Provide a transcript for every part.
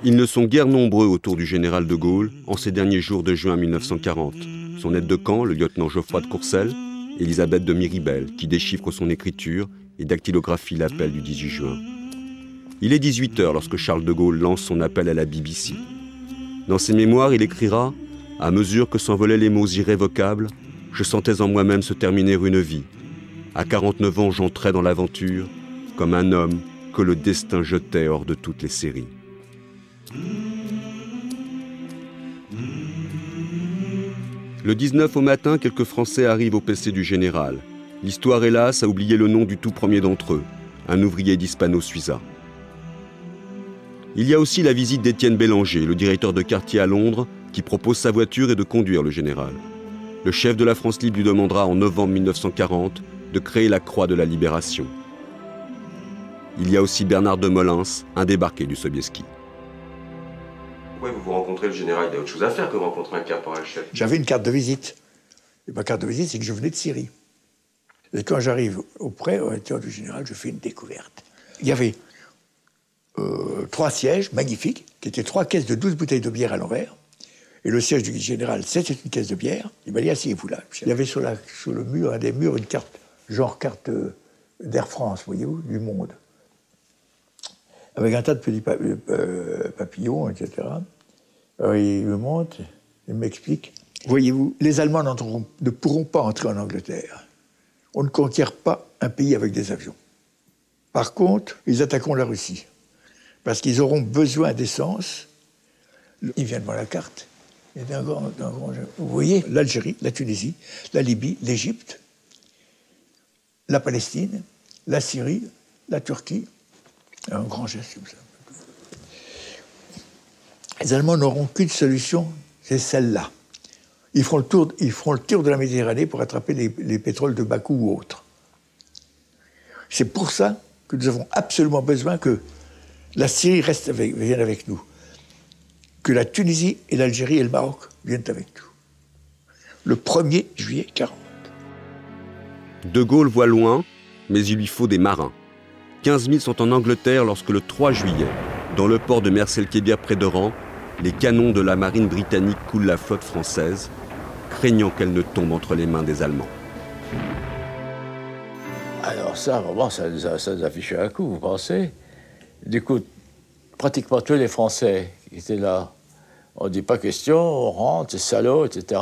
Ils ne sont guère nombreux autour du général de Gaulle en ces derniers jours de juin 1940. Son aide de camp, le lieutenant Geoffroy de Courcelles, Elisabeth de Miribel, qui déchiffre son écriture et dactylographie l'appel du 18 juin. Il est 18 h lorsque Charles de Gaulle lance son appel à la BBC. Dans ses mémoires, il écrira « À mesure que s'envolaient les mots irrévocables, je sentais en moi-même se terminer une vie. À 49 ans, j'entrais dans l'aventure, comme un homme que le destin jetait hors de toutes les séries. » Le 19 au matin, quelques Français arrivent au PC du général. L'histoire, hélas, a oublié le nom du tout premier d'entre eux, un ouvrier d'Hispano-Suiza. Il y a aussi la visite d'Étienne Bélanger, le directeur de quartier à Londres, qui propose sa voiture et de conduire le général. Le chef de la France libre lui demandera en novembre 1940 de créer la Croix de la Libération. Il y a aussi Bernard de Molins, un débarqué du Sobieski. Ouais, vous rencontrez le général, il y a autre chose à faire que rencontrer un caporal-chef. J'avais une carte de visite. Et ma carte de visite, c'est que je venais de Syrie. Et quand j'arrive auprès du général, je fais une découverte. Il y avait 3 sièges magnifiques, qui étaient 3 caisses de 12 bouteilles de bière à l'envers. Et le siège du général, c'était une caisse de bière. Il m'a dit, asseyez-vous là. Il y avait sur le mur, un des murs, une carte, genre carte d'Air France, voyez-vous, du monde. Avec un tas de petits papillons, etc. Alors, il me montre, il m'explique. Voyez-vous, les Allemands ne pourront pas entrer en Angleterre. On ne conquiert pas un pays avec des avions. Par contre, ils attaqueront la Russie. Parce qu'ils auront besoin d'essence. Ils viennent voir la carte. Et vous voyez, l'Algérie, la Tunisie, la Libye, l'Égypte, la Palestine, la Syrie, la Turquie. Un grand geste comme ça. Les Allemands n'auront qu'une solution, c'est celle-là. Ils feront le tour de la Méditerranée pour attraper les pétroles de Bakou ou autres. C'est pour ça que nous avons absolument besoin que la Syrie vienne avec nous, que la Tunisie et l'Algérie et le Maroc viennent avec nous. Le 1er juillet 40. De Gaulle voit loin, mais il lui faut des marins. 15 000 sont en Angleterre lorsque le 3 juillet, dans le port de Mers-el-Kébir près d'Oran, les canons de la marine britannique coulent la flotte française, craignant qu'elle ne tombe entre les mains des Allemands. Alors ça, vraiment, ça nous a fichu un coup, vous pensez? Du coup, pratiquement tous les Français qui étaient là, on dit pas question, on rentre, c'est salaud, etc.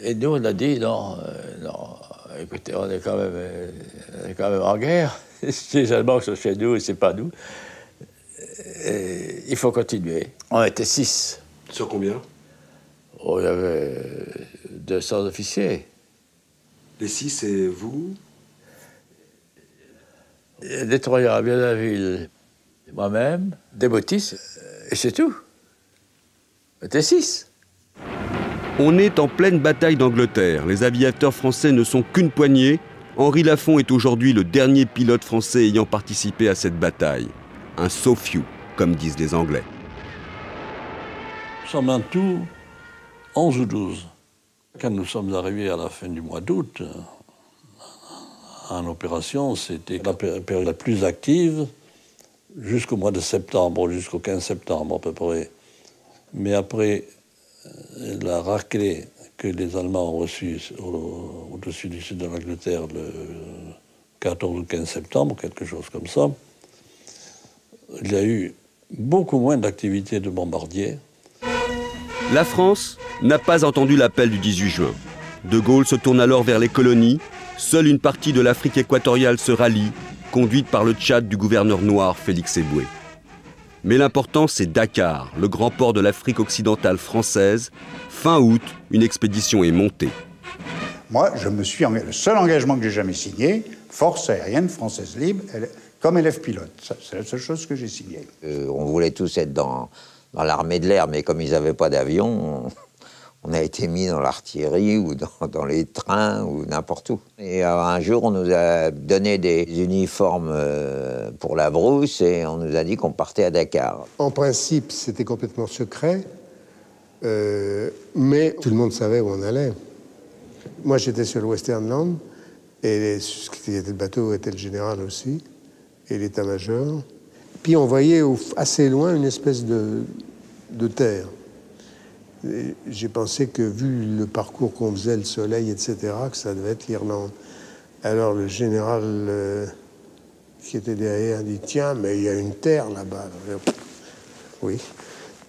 Et nous, on a dit, non, écoutez, on est quand même en guerre. Les Allemands sont chez nous et c'est pas nous. Et il faut continuer. On était 6. Sur combien? On avait 200 officiers. Les 6, c'est vous? Détroyant à Bienaville, moi-même, Desbautis, et c'est tout. On était 6. On est en pleine bataille d'Angleterre. Les aviateurs français ne sont qu'une poignée. Henri Lafont est aujourd'hui le dernier pilote français ayant participé à cette bataille. Un so few, comme disent les Anglais. Nous sommes en tout 11 ou 12. Quand nous sommes arrivés à la fin du mois d'août, en opération, c'était la période la plus active jusqu'au mois de septembre, jusqu'au 15 septembre à peu près. Mais après la raclée que les Allemands ont reçue au-dessus du sud de l'Angleterre le 14 ou 15 septembre, quelque chose comme ça, il y a eu beaucoup moins d'activités de bombardiers. La France n'a pas entendu l'appel du 18 juin. De Gaulle se tourne alors vers les colonies. Seule une partie de l'Afrique équatoriale se rallie, conduite par le Tchad du gouverneur noir Félix Éboué. Mais l'important, c'est Dakar, le grand port de l'Afrique occidentale française. Fin août, une expédition est montée. Moi, le seul engagement que j'ai jamais signé, Force aérienne française libre, comme élève pilote. C'est la seule chose que j'ai signée. On voulait tous être dans l'armée de l'air, mais comme ils n'avaient pas d'avion, on a été mis dans l'artillerie ou dans les trains ou n'importe où. Et un jour, on nous a donné des uniformes pour la brousse et on nous a dit qu'on partait à Dakar. En principe, c'était complètement secret, mais tout le monde savait où on allait. Moi, j'étais sur le Westernland et ce qui était le bateau était le général aussi et l'état-major. Puis on voyait assez loin une espèce de terre. J'ai pensé que, vu le parcours qu'on faisait, le soleil, etc., que ça devait être l'Irlande. Alors le général qui était derrière dit « Tiens, mais il y a une terre là-bas. » Oui.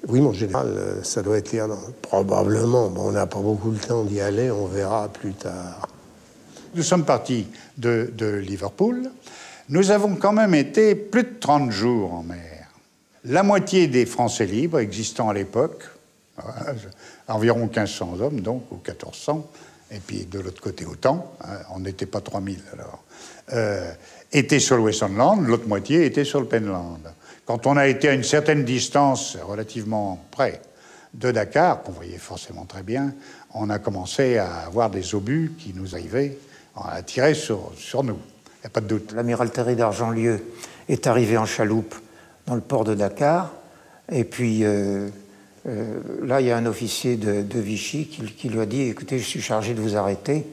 Oui, mon général, ça doit être l'Irlande. Probablement. Bon, on n'a pas beaucoup le temps d'y aller, on verra plus tard. Nous sommes partis de Liverpool. Nous avons quand même été plus de 30 jours en mer. La moitié des Français libres existant à l'époque, environ 1500 hommes, donc, ou 1400, et puis de l'autre côté autant, on n'était pas 3000 alors, étaient sur le Westmoreland, l'autre moitié était sur le Penland. Quand on a été à une certaine distance, relativement près de Dakar, qu'on voyait forcément très bien, on a commencé à avoir des obus qui nous arrivaient à tirer sur nous. Il n'y a pas de doute. L'amiral Terry d'Argentlieu est arrivé en chaloupe dans le port de Dakar. Et puis là, il y a un officier de Vichy qui lui a dit « Écoutez, je suis chargé de vous arrêter. »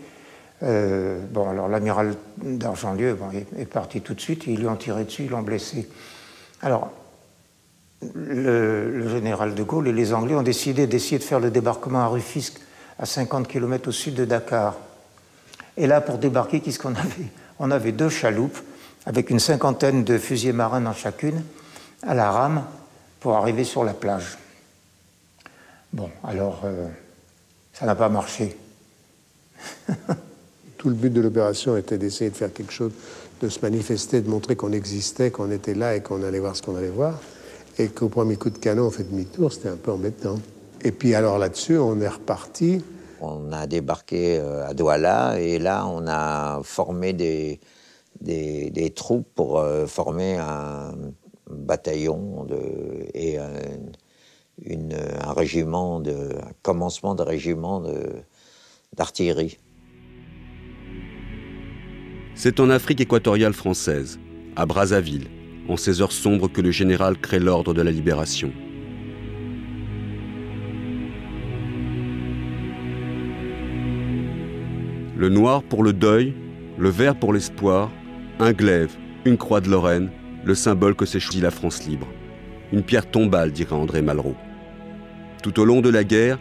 Bon, alors l'amiral d'Argentlieu est parti tout de suite. Ils lui ont tiré dessus, ils l'ont blessé. Alors, le général de Gaulle et les Anglais ont décidé de faire le débarquement à Rufisque, à 50 km au sud de Dakar. Et là, pour débarquer, qu'est-ce qu'on avait? On avait 2 chaloupes, avec une 50aine de fusiliers marins dans chacune, à la rame, pour arriver sur la plage. Bon, alors, ça n'a pas marché. Tout le but de l'opération était d'essayer de faire quelque chose, de se manifester, de montrer qu'on existait, qu'on était là et qu'on allait voir ce qu'on allait voir. Et qu'au premier coup de canon, on fait demi-tour, c'était un peu embêtant. Et puis alors là-dessus, on est reparti. On a débarqué à Douala et là, on a formé des troupes pour former un bataillon et un régiment, un commencement de régiment d'artillerie. C'est en Afrique équatoriale française, à Brazzaville, en ces heures sombres que le général crée l'ordre de la libération. Le noir pour le deuil, le vert pour l'espoir, un glaive, une croix de Lorraine, le symbole que s'est choisi la France libre. Une pierre tombale, dirait André Malraux. Tout au long de la guerre,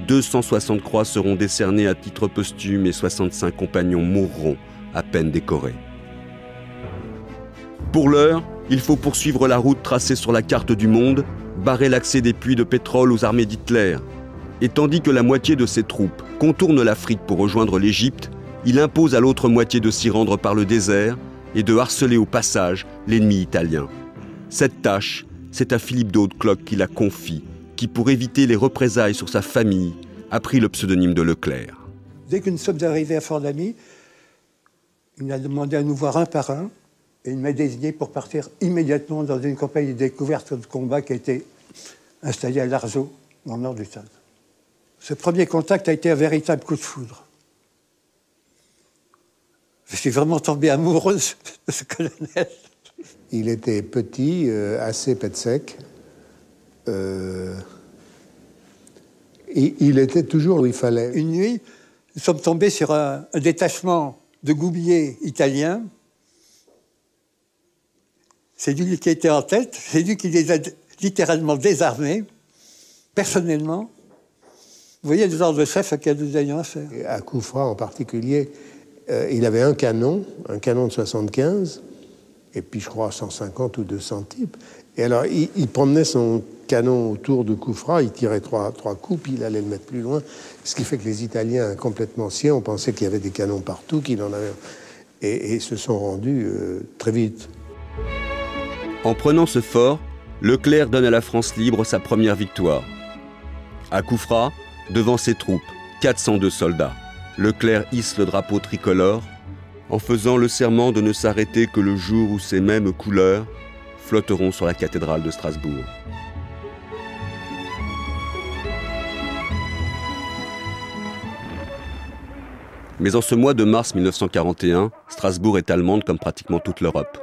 260 croix seront décernées à titre posthume et 65 compagnons mourront, à peine décorés. Pour l'heure, il faut poursuivre la route tracée sur la carte du monde, barrer l'accès des puits de pétrole aux armées d'Hitler. Et tandis que la moitié de ses troupes contourne l'Afrique pour rejoindre l'Égypte, il impose à l'autre moitié de s'y rendre par le désert et de harceler au passage l'ennemi italien. Cette tâche, c'est à Philippe d'Hautecloque qui la confie, qui, pour éviter les représailles sur sa famille, a pris le pseudonyme de Leclerc. Dès que nous sommes arrivés à Fort-Lamy, il m'a demandé à nous voir un par un et il m'a désigné pour partir immédiatement dans une compagnie de découverte de combat qui a été installée à Larzeau, dans le nord du Tchad. Ce premier contact a été un véritable coup de foudre. Je suis vraiment tombé amoureux de ce colonel. Il était petit, assez pet sec. Il était toujours où il fallait. Une nuit, nous sommes tombés sur un détachement de goumiers italiens. C'est lui qui était en tête, c'est lui qui les a littéralement désarmés, personnellement. Vous voyez le genre de chef auquel nous ayons affaire. À Koufra en particulier, il avait un canon de 75, et puis je crois 150 ou 200 types. Et alors il promenait son canon autour de Koufra, il tirait trois coups, puis il allait le mettre plus loin. Ce qui fait que les Italiens, complètement sciés, on pensait qu'il y avait des canons partout, qu'il en avait... Et se sont rendus très vite. En prenant ce fort, Leclerc donne à la France libre sa première victoire. À Koufra, devant ses troupes, 402 soldats, Leclerc hisse le drapeau tricolore en faisant le serment de ne s'arrêter que le jour où ces mêmes couleurs flotteront sur la cathédrale de Strasbourg. Mais en ce mois de mars 1941, Strasbourg est allemande comme pratiquement toute l'Europe.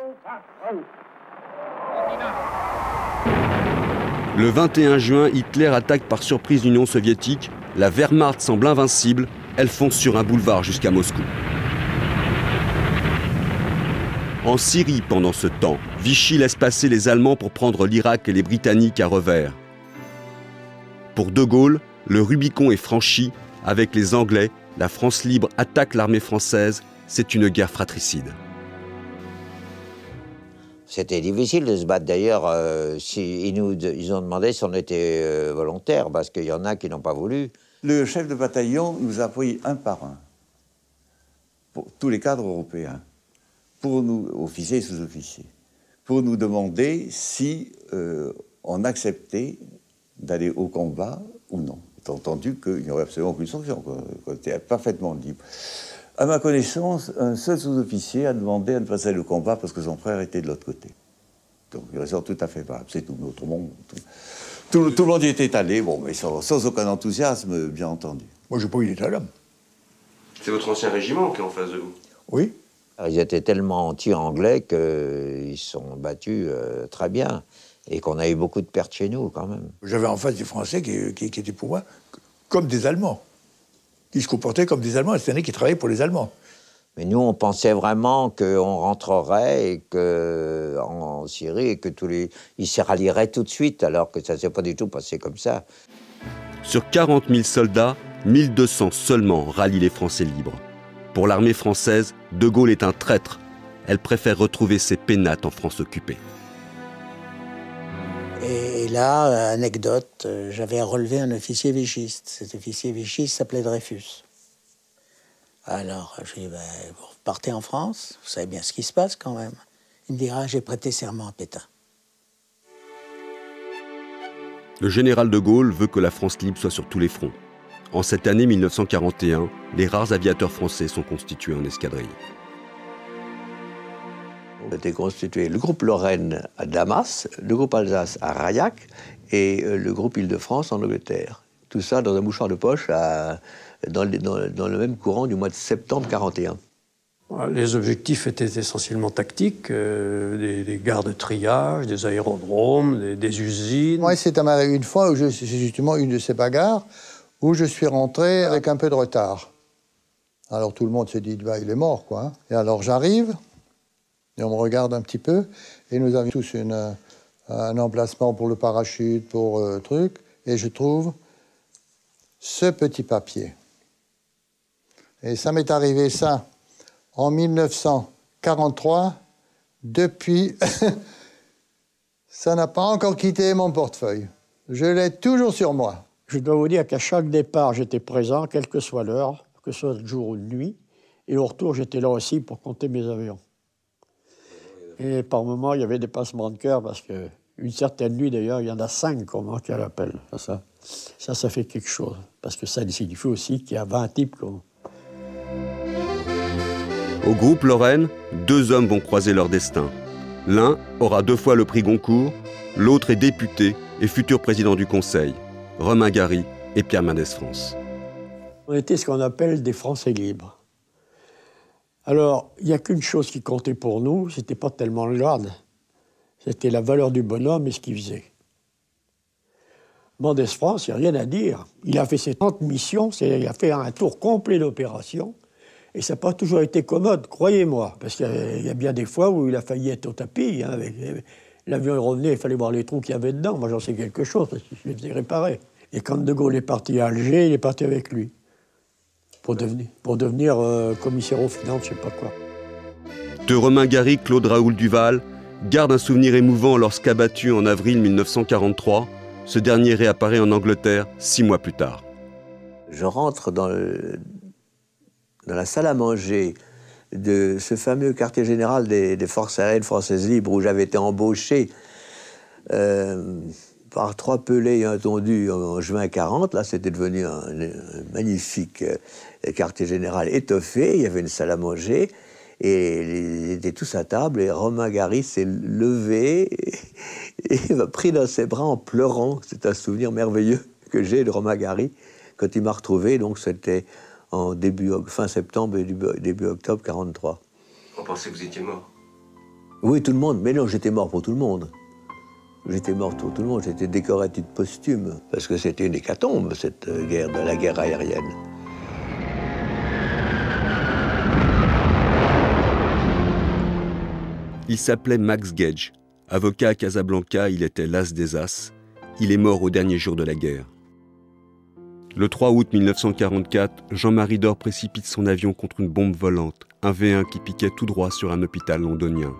Le 21 juin, Hitler attaque par surprise l'Union soviétique. La Wehrmacht semble invincible. Elle fonce sur un boulevard jusqu'à Moscou. En Syrie, pendant ce temps, Vichy laisse passer les Allemands pour prendre l'Irak et les Britanniques à revers. Pour De Gaulle, le Rubicon est franchi. Avec les Anglais, la France libre attaque l'armée française. C'est une guerre fratricide. C'était difficile de se battre. D'ailleurs, ils ont demandé si on était volontaires, parce qu'il y en a qui n'ont pas voulu. Le chef de bataillon nous a pris un par un, pour tous les cadres européens, pour nous, officiers et sous-officiers, pour nous demander si on acceptait d'aller au combat ou non. Étant entendu qu'il n'y aurait absolument aucune sanction, qu'on était parfaitement libre. À ma connaissance, un seul sous-officier a demandé à ne pas aller au combat parce que son frère était de l'autre côté. Donc, il raison tout à fait valable. C'est tout. Tout le monde y était allé, bon, mais sans aucun enthousiasme, bien entendu. Moi, je n'ai pas eu d'état d'âme. C'est votre ancien régiment qui est en face de vous? Oui. Ils étaient tellement anti-anglais qu'ils se sont battus très bien. Et qu'on a eu beaucoup de pertes chez nous, quand même. J'avais en face des Français qui étaient pour moi comme des Allemands. Qui se comportaient comme des Allemands, c'est-à-dire qui travaillaient pour les Allemands. Mais nous, on pensait vraiment qu'on rentrerait et en Syrie et que ils se rallieraient tout de suite, alors que ça ne s'est pas du tout passé comme ça. Sur 40 000 soldats, 1200 seulement rallient les Français libres. Pour l'armée française, De Gaulle est un traître. Elle préfère retrouver ses pénates en France occupée. Et là, anecdote, j'avais relevé un officier vichiste. Cet officier vichiste s'appelait Dreyfus. Alors, je lui ai dit, vous repartez en France, vous savez bien ce qui se passe quand même. Il me dira, j'ai prêté serment à Pétain. Le général de Gaulle veut que la France libre soit sur tous les fronts. En cette année 1941, les rares aviateurs français sont constitués en escadrille. On était constitué le groupe Lorraine à Damas, le groupe Alsace à Rayac et le groupe Île-de-France en Angleterre. Tout ça dans un mouchoir de poche dans le même courant du mois de septembre 1941. Les objectifs étaient essentiellement tactiques, des gares de triage, des aérodromes, des usines. Moi, c'est arrivé une fois, c'est justement une de ces bagarres, où je suis rentré avec un peu de retard. Alors tout le monde s'est dit, bah, il est mort, quoi. Et alors j'arrive, et on me regarde un petit peu, et nous avions tous un emplacement pour le parachute, pour truc, et je trouve ce petit papier. Et ça m'est arrivé, ça, en 1943. Depuis, ça n'a pas encore quitté mon portefeuille. Je l'ai toujours sur moi. Je dois vous dire qu'à chaque départ, j'étais présent, quelle que soit l'heure, que ce soit de jour ou de nuit. Et au retour, j'étais là aussi pour compter mes avions. Et par moments, il y avait des passements de cœur, parce qu'une certaine nuit, d'ailleurs, il y en a 5 qu'on manquait à l'appel. Ça fait quelque chose. Parce que ça signifie aussi qu'il y a 20 types. Au groupe Lorraine, 2 hommes vont croiser leur destin. L'un aura 2 fois le prix Goncourt, l'autre est député et futur président du Conseil. Romain Gary et Pierre Mendès France. On était ce qu'on appelle des Français libres. Alors, il n'y a qu'une chose qui comptait pour nous, c'était pas tellement le grade. C'était la valeur du bonhomme et ce qu'il faisait. Mendès France, il n'y a rien à dire. Il a fait ses 30 missions, il a fait un tour complet d'opérations. Et ça n'a pas toujours été commode, croyez-moi. Parce qu'il y a bien des fois où il a failli être au tapis. Hein, l'avion est revenu, il fallait voir les trous qu'il y avait dedans. Moi, j'en sais quelque chose, parce que je les faisais réparer. Et quand De Gaulle est parti à Alger, il est parti avec lui. Pour devenir commissaire aux finances, je sais pas quoi. De Romain Gary, Claude Raoul Duval garde un souvenir émouvant lorsqu'abattu en avril 1943, ce dernier réapparaît en Angleterre 6 mois plus tard. Je rentre dans la salle à manger de ce fameux quartier général des forces aériennes françaises libres où j'avais été embauché par 3 pelés et un tondu en juin 1940. Là, c'était devenu un magnifique quartier général étoffé. Il y avait une salle à manger et ils étaient tous à table. Et Romain Gary s'est levé et m'a pris dans ses bras en pleurant. C'est un souvenir merveilleux que j'ai de Romain Gary quand il m'a retrouvé. Donc, c'était en fin septembre et début octobre 1943. On pensait que vous étiez mort. Oui, tout le monde. Mais non, j'étais mort pour tout le monde. J'étais mort pour tout le monde. J'étais décoré à titre posthume. Parce que c'était une hécatombe, cette guerre, la guerre aérienne. Il s'appelait Max Gage. Avocat à Casablanca, il était l'as des as. Il est mort au dernier jour de la guerre. Le 3 août 1944, Jean-Marie Dore précipite son avion contre une bombe volante, un V1 qui piquait tout droit sur un hôpital londonien.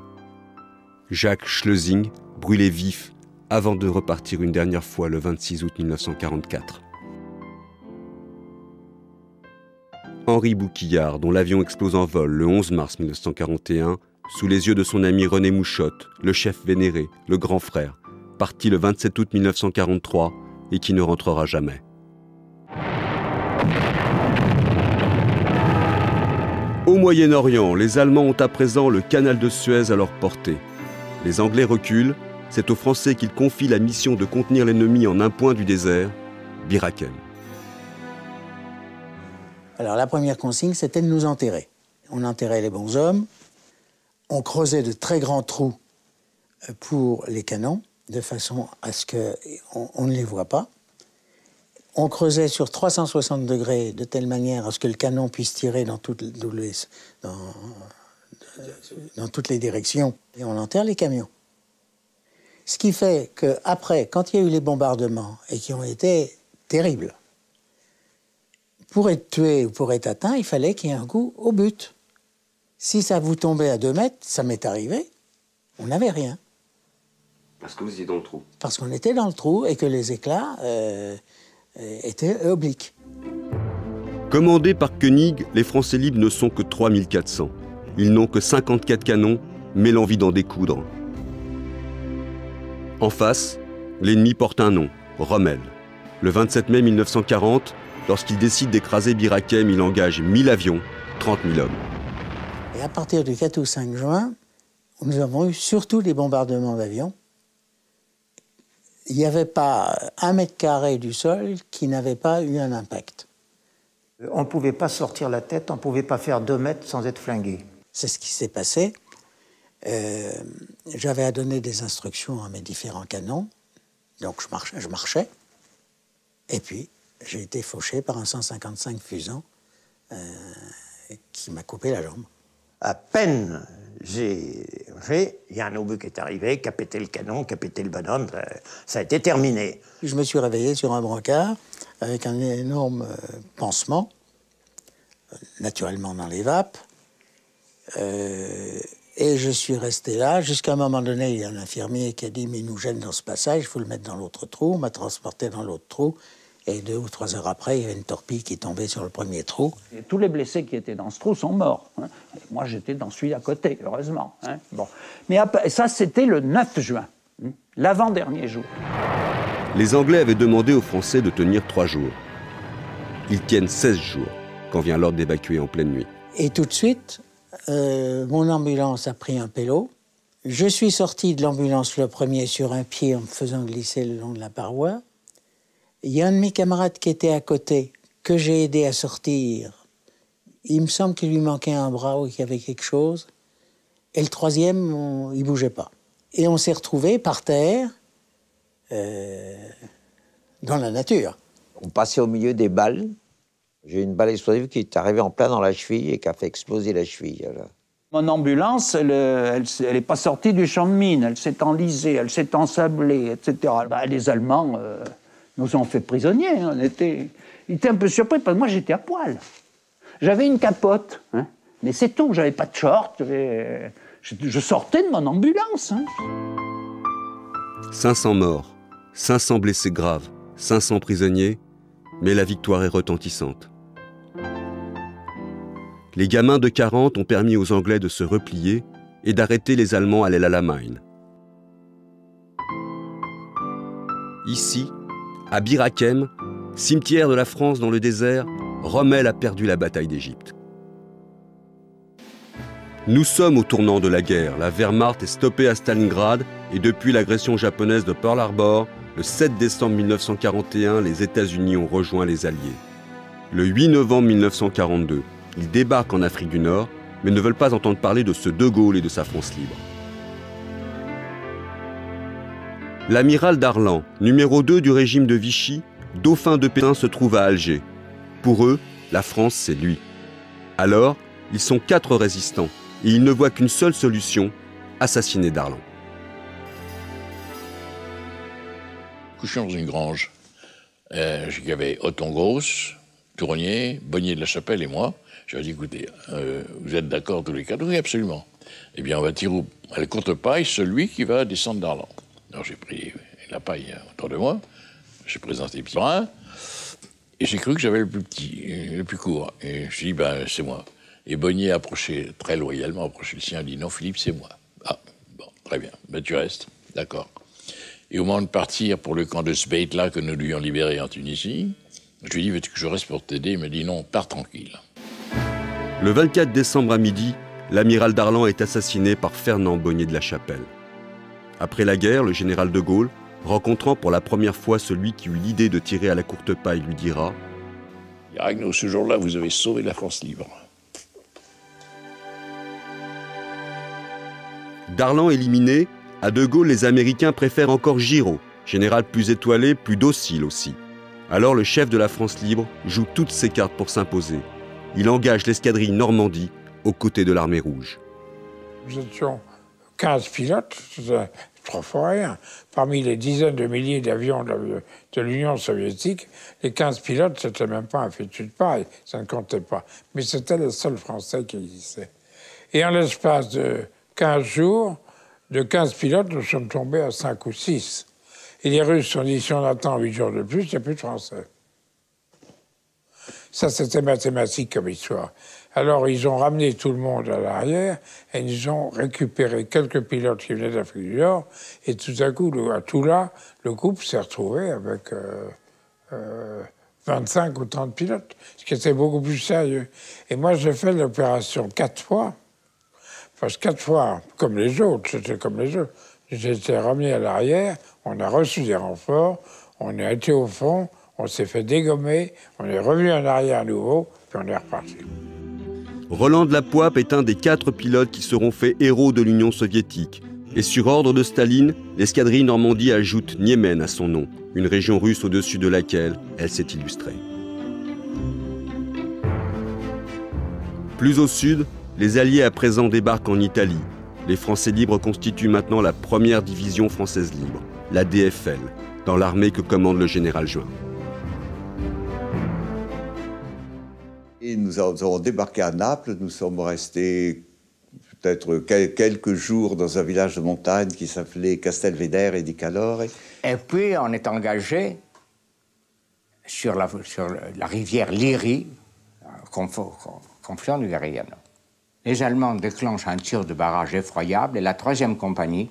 Jacques Schleusing, brûlé vif, avant de repartir une dernière fois le 26 août 1944. Henri Bouquillard, dont l'avion explose en vol le 11 mars 1941, sous les yeux de son ami René Mouchotte, le chef vénéré, le grand frère, parti le 27 août 1943 et qui ne rentrera jamais. Au Moyen-Orient, les Allemands ont à présent le canal de Suez à leur portée. Les Anglais reculent, c'est aux Français qu'ils confient la mission de contenir l'ennemi en un point du désert, Bir Hakeim. Alors la première consigne, c'était de nous enterrer. On enterrait les bons hommes, on creusait de très grands trous pour les canons, de façon à ce qu'on ne les voit pas. On creusait sur 360 degrés de telle manière à ce que le canon puisse tirer dans toutes les directions. Et on enterre les camions. Ce qui fait qu'après, quand il y a eu les bombardements, et qui ont été terribles, pour être tué ou pour être atteint, il fallait qu'il y ait un coup au but. Si ça vous tombait à 2 mètres, ça m'est arrivé, on n'avait rien. Parce que vous étiez dans le trou. Parce qu'on était dans le trou et que les éclats étaient obliques. Commandés par Koenig, les Français libres ne sont que 3400. Ils n'ont que 54 canons, mais l'envie d'en découdre. En face, l'ennemi porte un nom, Rommel. Le 27 mai 1940, lorsqu'il décide d'écraser Bir Hakeim, il engage 1000 avions, 30 000 hommes. Et à partir du 4 ou 5 juin, nous avons eu surtout des bombardements d'avions. Il n'y avait pas 1 mètre carré du sol qui n'avait pas eu un impact. On ne pouvait pas sortir la tête, on ne pouvait pas faire 2 mètres sans être flingué. C'est ce qui s'est passé. J'avais à donner des instructions à mes différents canons, donc je marchais. Et puis, j'ai été fauché par un 155 Fuson qui m'a coupé la jambe. À peine il y a un obus qui est arrivé, qui a pété le canon, qui a pété le bonhomme, ça a été terminé. Je me suis réveillé sur un brancard avec un énorme pansement, naturellement dans les vapes. Et je suis resté là jusqu'à un moment donné, il y a un infirmier qui a dit « mais il nous gêne dans ce passage, il faut le mettre dans l'autre trou ». On m'a transporté dans l'autre trou. Et 2 ou 3 heures après, il y avait une torpille qui tombait sur le premier trou. Et tous les blessés qui étaient dans ce trou sont morts. Hein. Moi, j'étais dans celui à côté, heureusement. Hein. Bon. Mais après, ça, c'était le 9 juin, l'avant-dernier jour. Les Anglais avaient demandé aux Français de tenir 3 jours. Ils tiennent 16 jours, quand vient l'ordre d'évacuer en pleine nuit. Et tout de suite, mon ambulance a pris un pélo. Je suis sorti de l'ambulance le premier sur un pied en me faisant glisser le long de la paroi. Il y a un de mes camarades qui était à côté, que j'ai aidé à sortir. Il me semble qu'il lui manquait un bras ou qu'il y avait quelque chose. Et le troisième, il ne bougeait pas. Et on s'est retrouvés par terre, dans la nature. On passait au milieu des balles. J'ai une balle explosive qui est arrivée en plein dans la cheville et qui a fait exploser la cheville. Alors. Mon ambulance, elle n'est pas sortie du champ de mine. Elle s'est enlisée, elle s'est ensablée, etc. Les Allemands nous ont fait prisonniers. Hein. Ils étaient un peu surpris parce que moi, j'étais à poil. J'avais une capote, hein. Mais c'est tout. J'avais pas de short. Je sortais de mon ambulance. Hein. 500 morts, 500 blessés graves, 500 prisonniers, mais la victoire est retentissante. Les gamins de 40 ont permis aux Anglais de se replier et d'arrêter les Allemands à l'El Alamein. Ici, à Bir Hakeim, cimetière de la France dans le désert, Rommel a perdu la bataille d'Égypte. Nous sommes au tournant de la guerre. La Wehrmacht est stoppée à Stalingrad et depuis l'agression japonaise de Pearl Harbor, le 7 décembre 1941, les États-Unis ont rejoint les Alliés. Le 8 novembre 1942, ils débarquent en Afrique du Nord, mais ne veulent pas entendre parler de ce De Gaulle et de sa France libre. L'amiral Darlan, numéro 2 du régime de Vichy, dauphin de Pétain, se trouve à Alger. Pour eux, la France, c'est lui. Alors, ils sont 4 résistants, et ils ne voient qu'une seule solution, assassiner Darlan. Couchons dans une grange. Il y avait Othon Grosse, Tournier, Bonnier de la Chapelle et moi. J'avais dit, écoutez, vous êtes d'accord tous les quatre? Oui, absolument. Eh bien, on va tirer à la courte paille celui qui va descendre Darlan. Alors j'ai pris la paille autour de moi, j'ai présenté les petits brins, et j'ai cru que j'avais le plus petit, le plus court. Et je dis, ben, c'est moi. Et Bonnier a approché, très loyalement approché le sien, a dit, non, Philippe, c'est moi. Ah, bon, très bien, ben tu restes, d'accord. Et au moment de partir pour le camp de Sbeitla que nous lui avons libéré en Tunisie, je lui ai dit, veux-tu que je reste pour t'aider? Il m'a dit, non, pars tranquille. Le 24 décembre à midi, l'amiral Darlan est assassiné par Fernand Bonnier de la Chapelle. Après la guerre, le général de Gaulle, rencontrant pour la première fois celui qui eut l'idée de tirer à la courte paille, lui dira « Ragnaud, ce jour-là, vous avez sauvé la France libre. » Darlan éliminé, à de Gaulle, les Américains préfèrent encore Giraud, général plus étoilé, plus docile aussi. Alors le chef de la France libre joue toutes ses cartes pour s'imposer. Il engage l'escadrille Normandie aux côtés de l'armée rouge. Nous étions 15 pilotes, c'était 3 fois rien. Parmi les dizaines de milliers d'avions de l'Union soviétique, les 15 pilotes, c'était même pas un fétu de paille, ça ne comptait pas. Mais c'était les seuls Français qui existaient. Et en l'espace de 15 jours, de 15 pilotes, nous sommes tombés à 5 ou 6. Et les Russes ont dit, si on attend 8 jours de plus, il n'y a plus de Français. Ça, c'était mathématique comme histoire. Alors, ils ont ramené tout le monde à l'arrière et ils ont récupéré quelques pilotes qui venaient d'Afrique du Nord. Et tout à coup, à Toula, le groupe s'est retrouvé avec 25 ou 30 pilotes, ce qui était beaucoup plus sérieux. Et moi, j'ai fait l'opération 4 fois. Parce que 4 fois, comme les autres, c'était comme les autres. J'ai été ramené à l'arrière, on a reçu des renforts, on a été au fond, on s'est fait dégommer, on est revenu en arrière à nouveau, puis on est reparti. Roland de la Poipe est un des 4 pilotes qui seront faits héros de l'Union soviétique. Et sur ordre de Staline, l'escadrille Normandie ajoute Niémen à son nom, une région russe au-dessus de laquelle elle s'est illustrée. Plus au sud, les Alliés à présent débarquent en Italie. Les Français libres constituent maintenant la première division française libre, la DFL, dans l'armée que commande le général Juin. Et nous avons débarqué à Naples, nous sommes restés peut-être quelques jours dans un village de montagne qui s'appelait Castelvedere di Calore. Et puis on est engagé sur la rivière Liri, confluent du Garigliano. Les Allemands déclenchent un tir de barrage effroyable et la 3e compagnie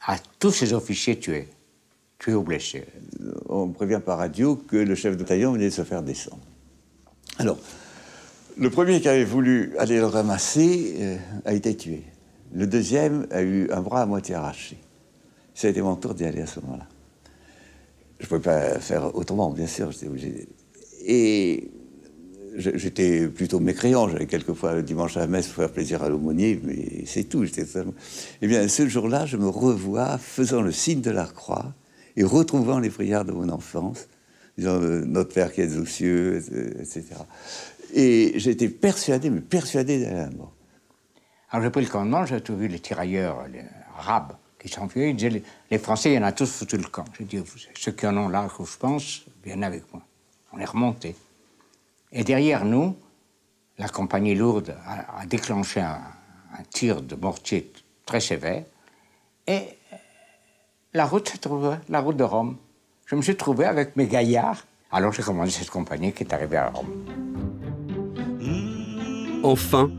a tous ses officiers tués ou blessés. On prévient par radio que le chef de bataillon venait de se faire descendre. Alors, le premier qui avait voulu aller le ramasser a été tué. Le deuxième a eu un bras à moitié arraché. Ça a été mon tour d'y aller à ce moment-là. Je ne pouvais pas faire autrement, bien sûr, j'étais obligé. Et j'étais plutôt mécréant. J'allais quelquefois le dimanche à la messe pour faire plaisir à l'aumônier, mais c'est tout. Eh bien, ce jour-là, je me revois faisant le signe de la croix et retrouvant les prières de mon enfance, disant notre Père qui es aux cieux, etc. Et j'étais persuadé, mais persuadé d'aller à la mort. Alors j'ai pris le commandement, j'ai tout vu les tirailleurs, les arabes qui s'enfuyaient. Ils disaient les Français, il y en a tous foutu le camp. J'ai dit ceux qui en ont là, que je pense, viennent avec moi. On est remonté. Et derrière nous, la compagnie lourde a déclenché un tir de mortier très sévère. Et la route s'est trouvée, la route de Rome. Je me suis trouvé avec mes gaillards. Alors j'ai commandé cette compagnie qui est arrivée à Rome. Enfin,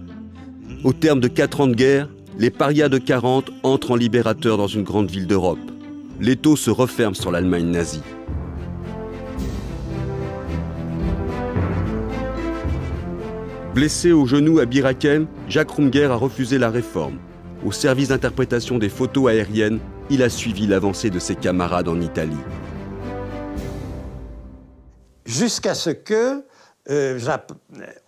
au terme de 4 ans de guerre, les parias de 40 entrent en libérateurs dans une grande ville d'Europe. L'étau se referme sur l'Allemagne nazie. Blessé au genou à Bir Hakeim, Jacques Rumguer a refusé la réforme. Au service d'interprétation des photos aériennes, il a suivi l'avancée de ses camarades en Italie. Jusqu'à ce que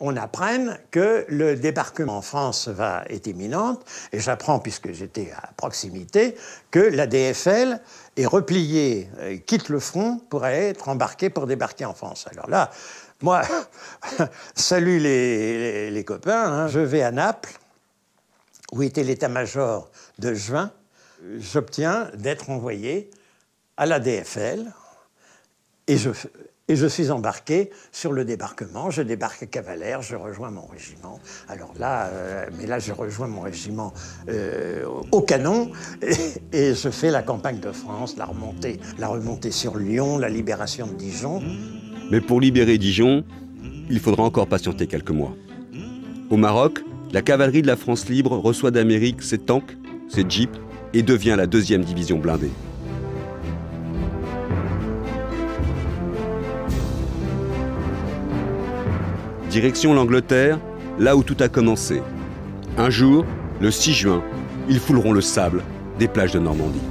on apprenne que le débarquement en France est imminent, et j'apprends, puisque j'étais à proximité, que la DFL est repliée, quitte le front pour être embarquée pour débarquer en France. Alors là, moi, salut les copains, hein, je vais à Naples, où était l'état-major de Juin, j'obtiens d'être envoyé à la DFL et je suis embarqué sur le débarquement. Je débarque à Cavalère, je rejoins mon régiment. Alors là, mais là, je rejoins mon régiment au canon et je fais la campagne de France, la remontée sur Lyon, la libération de Dijon. Mais pour libérer Dijon, il faudra encore patienter quelques mois. Au Maroc, la cavalerie de la France libre reçoit d'Amérique ses tanks, ses jeeps et devient la 2e division blindée. Direction l'Angleterre, là où tout a commencé. Un jour, le 6 juin, ils fouleront le sable des plages de Normandie.